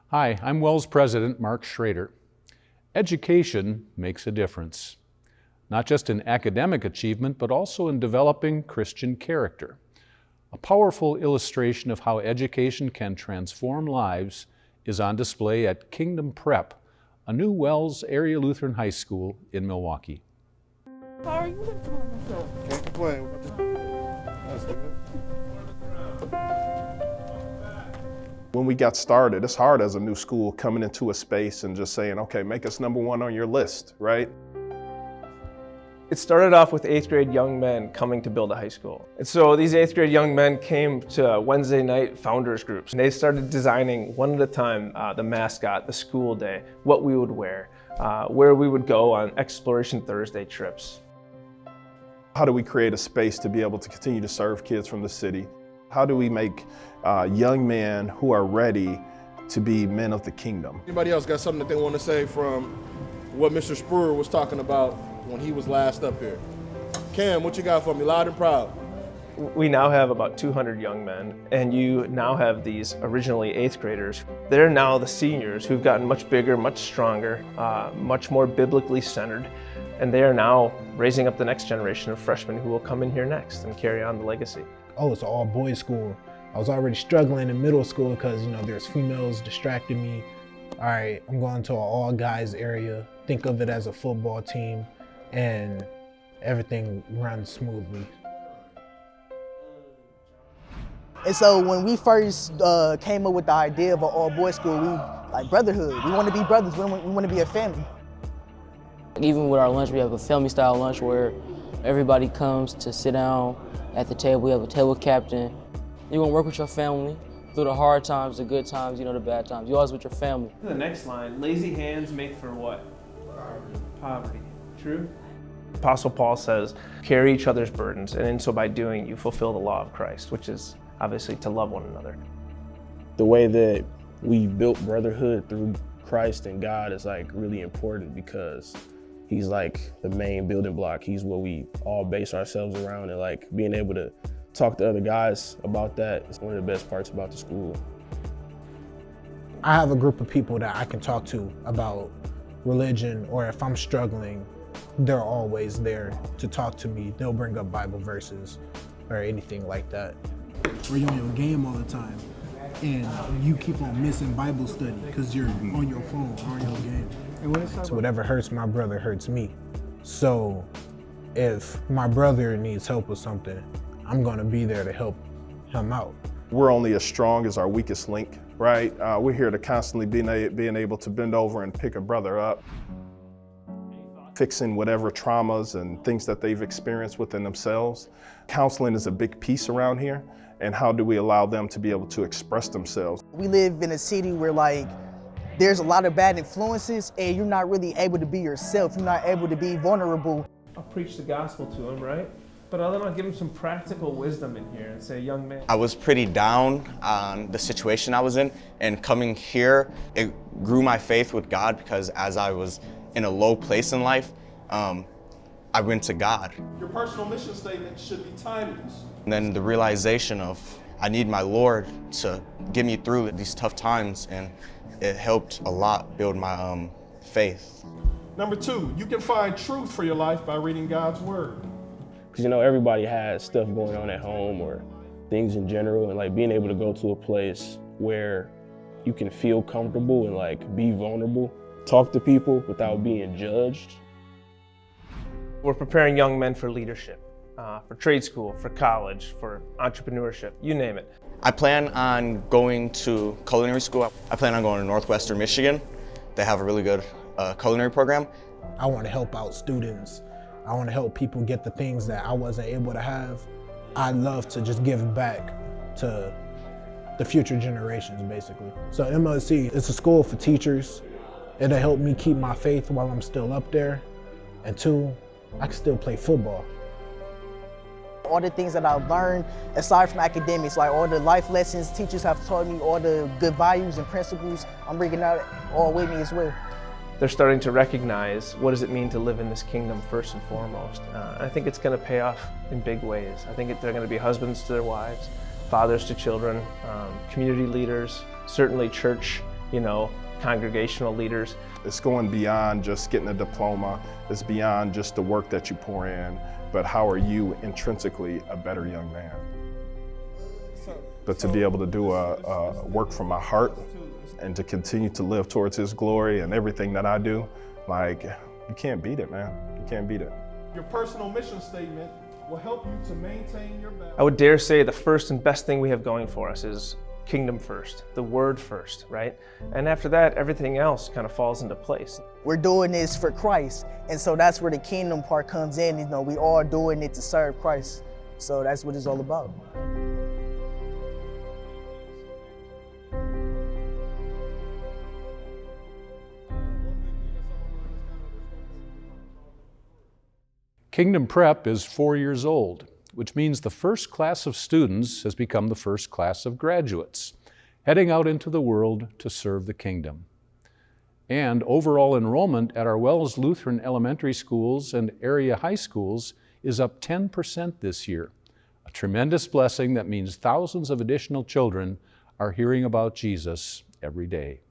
Hi, I'm WELS President Mark Schrader. Education makes a difference, not just in academic achievement, but also in developing Christian character. A powerful illustration of how education can transform lives is on display at Kingdom Prep, a new WELS area Lutheran high school in Milwaukee. How are you doing yourself? Can't complain. That's good. When we got started, it's hard as a new school coming into a space and just saying, okay, make us number one on your list, right? It started off with 8th grade young men coming to build a high school. And so these 8th grade young men came to Wednesday night founders groups. And they started designing one at a time the mascot, the school day, what we would wear, where we would go on Exploration Thursday trips. How do we create a space to be able to continue to serve kids from the city? How do we make young men who are ready to be men of the kingdom? Anybody else got something that they want to say from what Mr. Spruer was talking about when he was last up here? Cam, what you got for me, loud and proud? We now have about 200 young men, and you now have these originally 8th graders. They're now the seniors who've gotten much bigger, much stronger, much more biblically centered, and they are now raising up the next generation of freshmen who will come in here next and carry on the legacy. Oh, it's an all-boys school. I was already struggling in middle school because, there's females distracting me. All right, I'm going to an all-guys area. Think of it as a football team, and everything runs smoothly. And so when we first came up with the idea of an all-boys school, we like brotherhood. We want to be brothers. We want to be a family. Even with our lunch, we have a family-style lunch where everybody comes to sit down at the table. We have a table captain. You're gonna work with your family through the hard times, the good times, the bad times. You're always with your family. The next line, lazy hands make for what? Poverty. True? Apostle Paul says, carry each other's burdens, and in so by doing, you fulfill the law of Christ, which is obviously to love one another. The way that we built brotherhood through Christ and God is really important because He's the main building block. He's what we all base ourselves around, and being able to talk to other guys about that is one of the best parts about the school. I have a group of people that I can talk to about religion, or if I'm struggling, they're always there to talk to me. They'll bring up Bible verses or anything like that. Or you're on your game all the time and you keep on missing Bible study because you're on your phone or on your game. So whatever hurts my brother hurts me. So if my brother needs help with something, I'm gonna be there to help him out. We're only as strong as our weakest link, right? We're here to constantly being able to bend over and pick a brother up, fixing whatever traumas and things that they've experienced within themselves. Counseling is a big piece around here, and how do we allow them to be able to express themselves? We live in a city where there's a lot of bad influences and you're not really able to be yourself. You're not able to be vulnerable. I'll preach the gospel to them, right? But then I'll give them some practical wisdom in here and say, young man. I was pretty down on the situation I was in, and coming here, it grew my faith with God because as I was in a low place in life, I went to God. Your personal mission statement should be timeless. And then the realization of I need my Lord to get me through these tough times, and it helped a lot build my faith. Number 2, you can find truth for your life by reading God's Word. Because everybody has stuff going on at home or things in general, and being able to go to a place where you can feel comfortable and be vulnerable, talk to people without being judged. We're preparing young men for leadership, for trade school, for college, for entrepreneurship, you name it. I plan on going to culinary school. I plan on going to Northwestern Michigan. They have a really good culinary program. I want to help out students. I want to help people get the things that I wasn't able to have. I love to just give back to the future generations, basically. So MLC, it's a school for teachers. It'll help me keep my faith while I'm still up there. And 2, I can still play football. All the things that I've learned, aside from academics, all the life lessons teachers have taught me, all the good values and principles, I'm bringing that all with me as well. They're starting to recognize what does it mean to live in this kingdom first and foremost. I think it's going to pay off in big ways. I think they're going to be husbands to their wives, fathers to children, community leaders, certainly church congregational leaders. It's going beyond just getting a diploma. It's beyond just the work that you pour in, but how are you intrinsically a better young man? But to be able to do a work from my heart and to continue to live towards His glory and everything that I do, like, you can't beat it, man. You can't beat it. Your personal mission statement will help you to maintain your balance. I would dare say the first and best thing we have going for us is kingdom first, the word first, right? And after that, everything else kind of falls into place. We're doing this for Christ, and so that's where the kingdom part comes in. We all doing it to serve Christ. So that's what it's all about. Kingdom Prep is 4 years old, which means the first class of students has become the first class of graduates, heading out into the world to serve the kingdom. And overall enrollment at our WELS Lutheran elementary schools and area high schools is up 10% this year, a tremendous blessing that means thousands of additional children are hearing about Jesus every day.